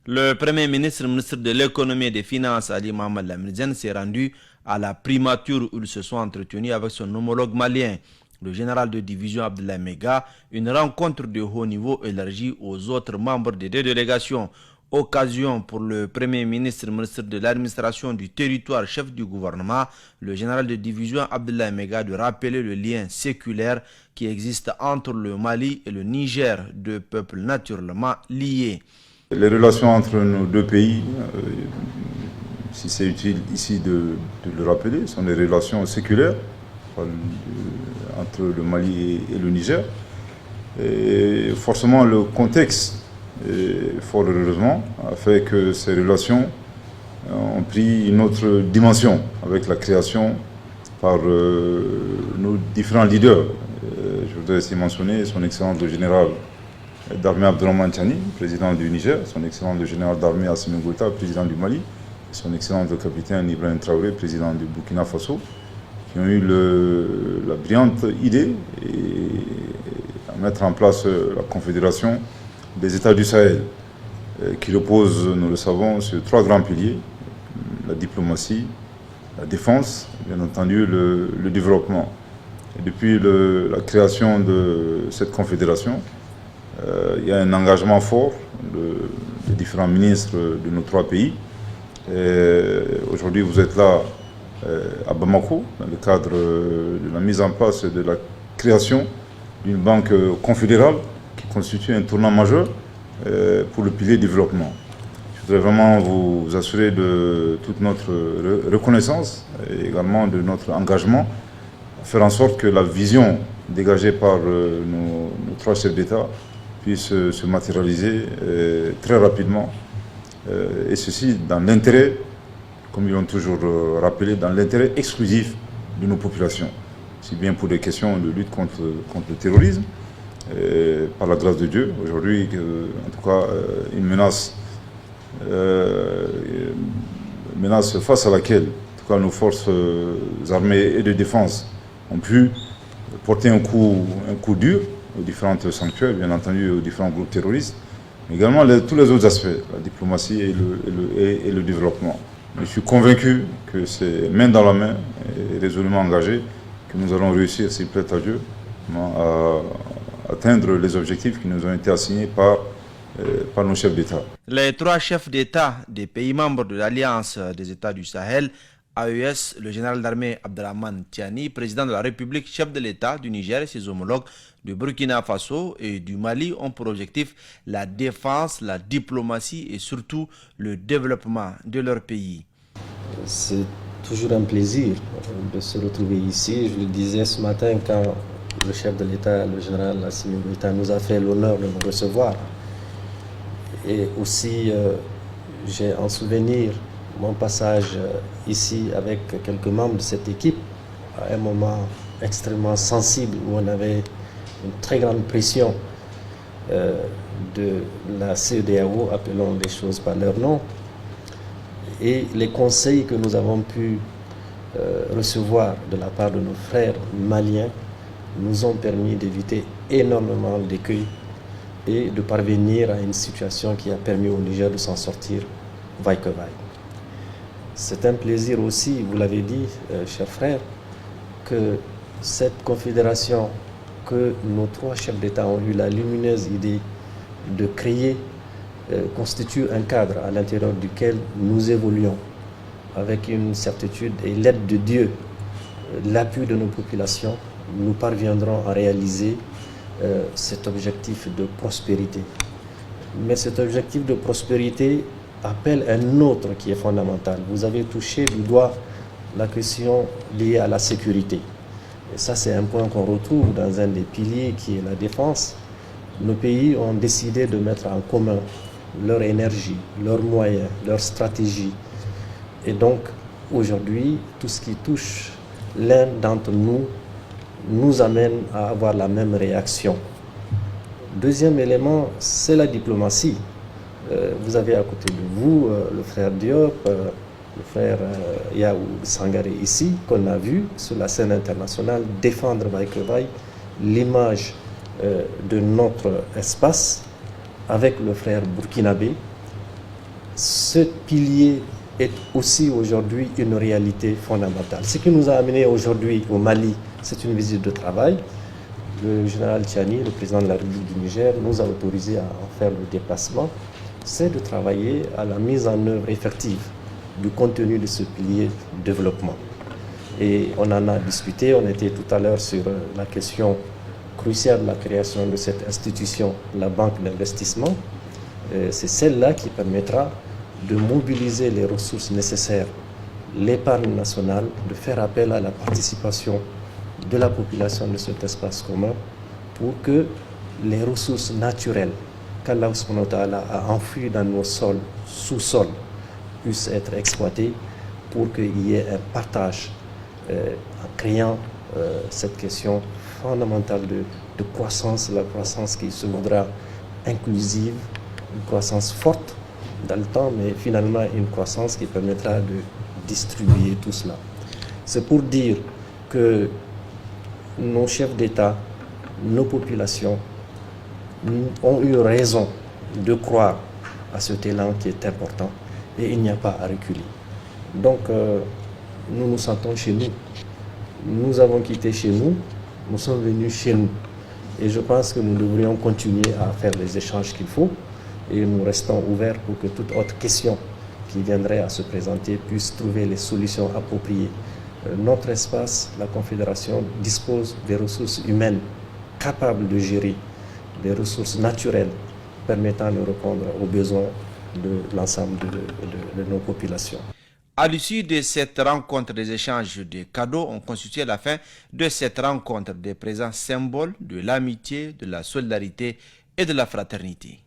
Le Premier ministre, ministre de l'économie et des finances, Ali Mohamed Lamine, s'est rendu à la primature où ils se sont entretenus avec son homologue malien, le général de division Abdoulaye Mega, une rencontre de haut niveau élargie aux autres membres des deux délégations. Occasion pour le Premier ministre, ministre de l'administration du territoire, chef du gouvernement, le général de division Abdoulaye Mega, de rappeler le lien séculaire qui existe entre le Mali et le Niger, deux peuples naturellement liés. Les relations entre nos deux pays, si c'est utile ici de le rappeler, sont des relations séculaires entre le Mali et le Niger. Et forcément, le contexte, fort heureusement, a fait que ces relations ont pris une autre dimension avec la création par nos différents leaders. Je voudrais aussi mentionner son Excellence le général d'armée Abdourahmane Tiani, président du Niger, son Excellence le général d'armée Assimi Goïta, président du Mali, son Excellence le capitaine Ibrahim Traoré, président du Burkina Faso, qui ont eu la brillante idée de mettre en place la Confédération des États du Sahel, qui repose, nous le savons, sur trois grands piliers: la diplomatie, la défense, bien entendu le développement. Et depuis la création de cette confédération, il y a un engagement fort des différents ministres de nos trois pays. Aujourd'hui, vous êtes là à Bamako, dans le cadre de la mise en place et de la création d'une banque confédérale qui constitue un tournant majeur pour le pilier développement. Je voudrais vraiment vous assurer de toute notre reconnaissance et également de notre engagement à faire en sorte que la vision dégagée par nos trois chefs d'État puisse se matérialiser très rapidement, et ceci dans l'intérêt, comme ils l'ont toujours rappelé, dans l'intérêt exclusif de nos populations, si bien pour des questions de lutte contre le terrorisme, par la grâce de Dieu. Aujourd'hui, en tout cas, une menace face à laquelle, en tout cas, nos forces armées et de défense ont pu porter un coup dur aux différentes sanctuaires, bien entendu aux différents groupes terroristes, mais également tous les autres aspects, la diplomatie et le développement. Je suis convaincu que c'est main dans la main et résolument engagé que nous allons réussir, s'il plaît à Dieu, à atteindre les objectifs qui nous ont été assignés par nos chefs d'État. Les trois chefs d'État des pays membres de l'Alliance des États du Sahel, AES, le général d'armée Abdourahmane Tiani, président de la République, chef de l'État du Niger et ses homologues du Burkina Faso et du Mali ont pour objectif la défense, la diplomatie et surtout le développement de leur pays. C'est toujours un plaisir de se retrouver ici. Je le disais ce matin quand le chef de l'État, le général Assimi Goïta, nous a fait l'honneur de nous recevoir. Et aussi, j'ai en souvenir mon passage ici avec quelques membres de cette équipe à un moment extrêmement sensible où on avait une très grande pression de la CEDEAO, appelons les choses par leur nom, et les conseils que nous avons pu recevoir de la part de nos frères maliens nous ont permis d'éviter énormément d'écueils et de parvenir à une situation qui a permis au Niger de s'en sortir vaille que vaille. C'est un plaisir aussi, vous l'avez dit, chers frères, que cette confédération que nos trois chefs d'État ont eu la lumineuse idée de créer constitue un cadre à l'intérieur duquel nous évoluons avec une certitude et l'aide de Dieu, l'appui de nos populations, nous parviendrons à réaliser cet objectif de prospérité. Mais cet objectif de prospérité appelle un autre qui est fondamental. Vous avez touché du doigt la question liée à la sécurité. Et ça, c'est un point qu'on retrouve dans un des piliers qui est la défense. Nos pays ont décidé de mettre en commun leur énergie, leurs moyens, leur stratégie. Et donc, aujourd'hui, tout ce qui touche l'un d'entre nous nous amène à avoir la même réaction. Deuxième élément, c'est la diplomatie. Vous avez à côté de vous le frère Diop, le frère Yaou Sangaré ici, qu'on a vu sur la scène internationale défendre vaille que vaille l'image de notre espace avec le frère burkinabé ce pilier est aussi aujourd'hui une réalité fondamentale. Ce qui nous a amené aujourd'hui au Mali, c'est une visite de travail. Le général Tchani, le président de la République du Niger, nous a autorisé à en faire le déplacement. C'est de travailler à la mise en œuvre effective du contenu de ce pilier de développement. Et on en a discuté, on était tout à l'heure sur la question cruciale de la création de cette institution, la banque d'investissement. C'est celle-là qui permettra de mobiliser les ressources nécessaires, l'épargne nationale, de faire appel à la participation de la population de cet espace commun pour que les ressources naturelles qu'Allah a enfouies dans nos sols, sous-sols, puissent être exploitées pour qu'il y ait un partage en créant cette question fondamentale de croissance, la croissance qui se voudra inclusive, une croissance forte dans le temps, mais finalement une croissance qui permettra de distribuer tout cela. C'est pour dire que nos chefs d'État, nos populations ont eu raison de croire à cet élan qui est important et il n'y a pas à reculer. Donc nous nous sentons chez nous. Nous avons quitté chez nous, nous sommes venus chez nous. Et je pense que nous devrions continuer à faire les échanges qu'il faut et nous restons ouverts pour que toute autre question qui viendrait à se présenter puisse trouver les solutions appropriées. Notre espace, la Confédération, dispose des ressources humaines capables de gérer des ressources naturelles permettant de répondre aux besoins de l'ensemble de nos populations. À l'issue de cette rencontre, des échanges de cadeaux ont constitué la fin de cette rencontre des présents symboles de l'amitié, de la solidarité et de la fraternité.